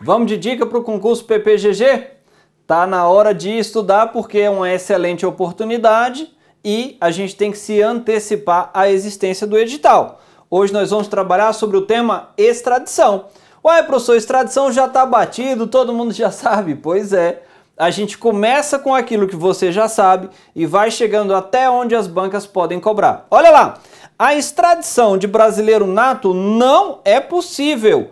Vamos de dica para o concurso PPGG? Tá na hora de estudar porque é uma excelente oportunidade e a gente tem que se antecipar à existência do edital. Hoje nós vamos trabalhar sobre o tema extradição. Ué, professor, extradição já está batido, todo mundo já sabe? Pois é. A gente começa com aquilo que você já sabe e vai chegando até onde as bancas podem cobrar. Olha lá, a extradição de brasileiro nato não é possível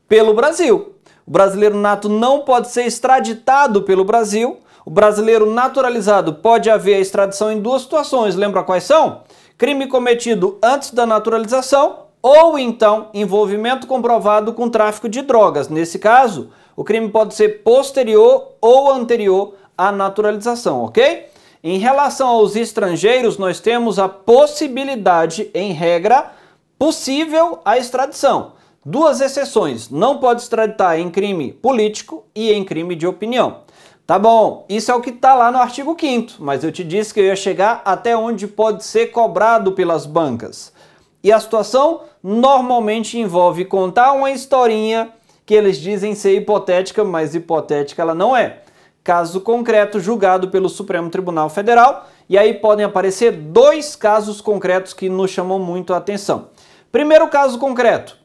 pelo Brasil. O brasileiro nato não pode ser extraditado pelo Brasil. O brasileiro naturalizado pode haver a extradição em duas situações. Lembra quais são? Crime cometido antes da naturalização ou então envolvimento comprovado com tráfico de drogas. Nesse caso, o crime pode ser posterior ou anterior à naturalização, ok? Em relação aos estrangeiros, nós temos a possibilidade, em regra, possível a extradição. Duas exceções, não pode extraditar em crime político e em crime de opinião. Tá bom, isso é o que está lá no artigo 5º, mas eu te disse que eu ia chegar até onde pode ser cobrado pelas bancas. E a situação normalmente envolve contar uma historinha que eles dizem ser hipotética, mas hipotética ela não é. Caso concreto julgado pelo Supremo Tribunal Federal, e aí podem aparecer dois casos concretos que nos chamam muito a atenção. Primeiro caso concreto,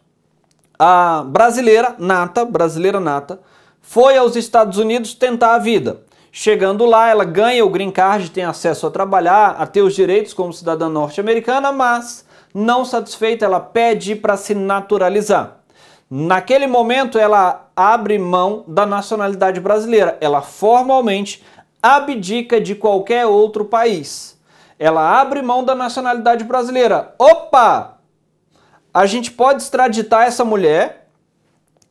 a brasileira nata, foi aos Estados Unidos tentar a vida. Chegando lá, ela ganha o green card, tem acesso a trabalhar, a ter os direitos como cidadã norte-americana, mas não satisfeita, ela pede para se naturalizar. Naquele momento, ela abre mão da nacionalidade brasileira. Ela formalmente abdica de qualquer outro país. Ela abre mão da nacionalidade brasileira. Opa! A gente pode extraditar essa mulher?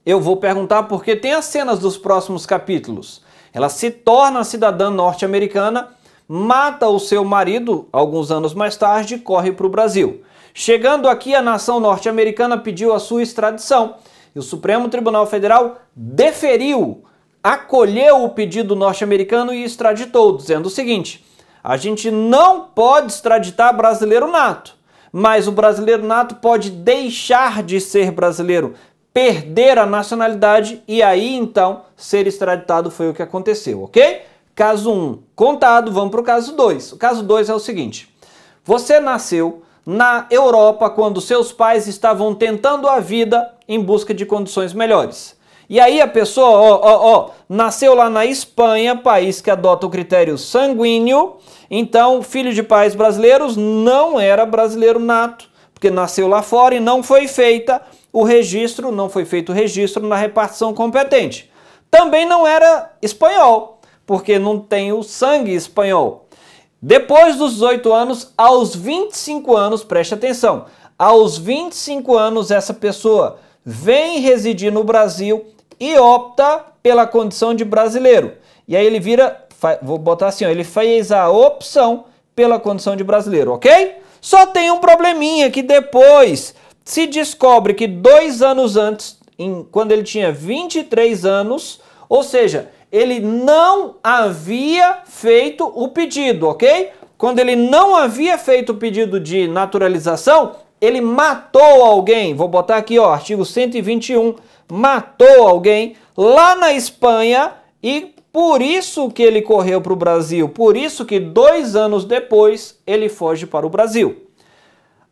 Eu vou perguntar porque tem as cenas dos próximos capítulos. Ela se torna cidadã norte-americana, mata o seu marido alguns anos mais tarde e corre para o Brasil. Chegando aqui, a nação norte-americana pediu a sua extradição e o Supremo Tribunal Federal deferiu, acolheu o pedido norte-americano e extraditou, dizendo o seguinte: a gente não pode extraditar brasileiro nato, mas o brasileiro nato pode deixar de ser brasileiro, perder a nacionalidade e aí então ser extraditado. Foi o que aconteceu, ok? Caso 1 contado, vamos para o caso 2. O caso 2 é o seguinte: você nasceu na Europa quando seus pais estavam tentando a vida em busca de condições melhores. E aí a pessoa, nasceu lá na Espanha, país que adota o critério sanguíneo, então filho de pais brasileiros, não era brasileiro nato, porque nasceu lá fora e não foi feito o registro na repartição competente. Também não era espanhol, porque não tem o sangue espanhol. Depois dos 18 anos, aos 25 anos, preste atenção, aos 25 anos essa pessoa vem residir no Brasil e opta pela condição de brasileiro. E aí ele vira, vou botar assim, ele fez a opção pela condição de brasileiro, ok? Só tem um probleminha que depois se descobre que 2 anos antes, quando ele tinha 23 anos, ou seja, ele não havia feito o pedido, ok? Quando ele não havia feito o pedido de naturalização, ele matou alguém. Vou botar aqui, ó, artigo 121, matou alguém lá na Espanha e por isso que ele correu para o Brasil, por isso que 2 anos depois ele foge para o Brasil.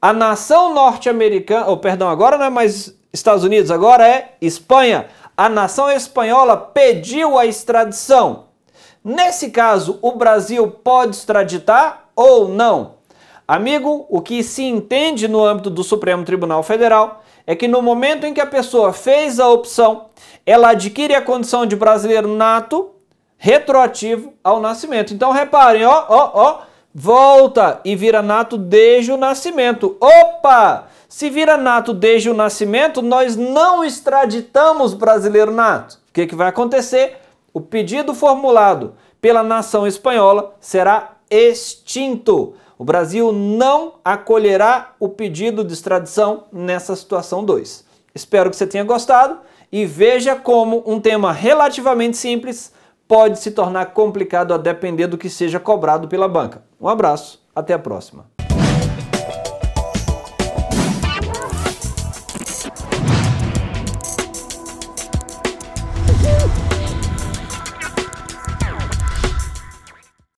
A nação norte-americana, agora não é mais Estados Unidos, agora é Espanha. A nação espanhola pediu a extradição. Nesse caso, o Brasil pode extraditar ou não? Amigo, o que se entende no âmbito do Supremo Tribunal Federal é que no momento em que a pessoa fez a opção, ela adquire a condição de brasileiro nato retroativo ao nascimento. Então reparem, volta e vira nato desde o nascimento. Opa! Se vira nato desde o nascimento, nós não extraditamos brasileiro nato. O que vai acontecer? O pedido formulado pela nação espanhola será extinto. O Brasil não acolherá o pedido de extradição nessa situação 2. Espero que você tenha gostado e veja como um tema relativamente simples pode se tornar complicado a depender do que seja cobrado pela banca. Um abraço, até a próxima.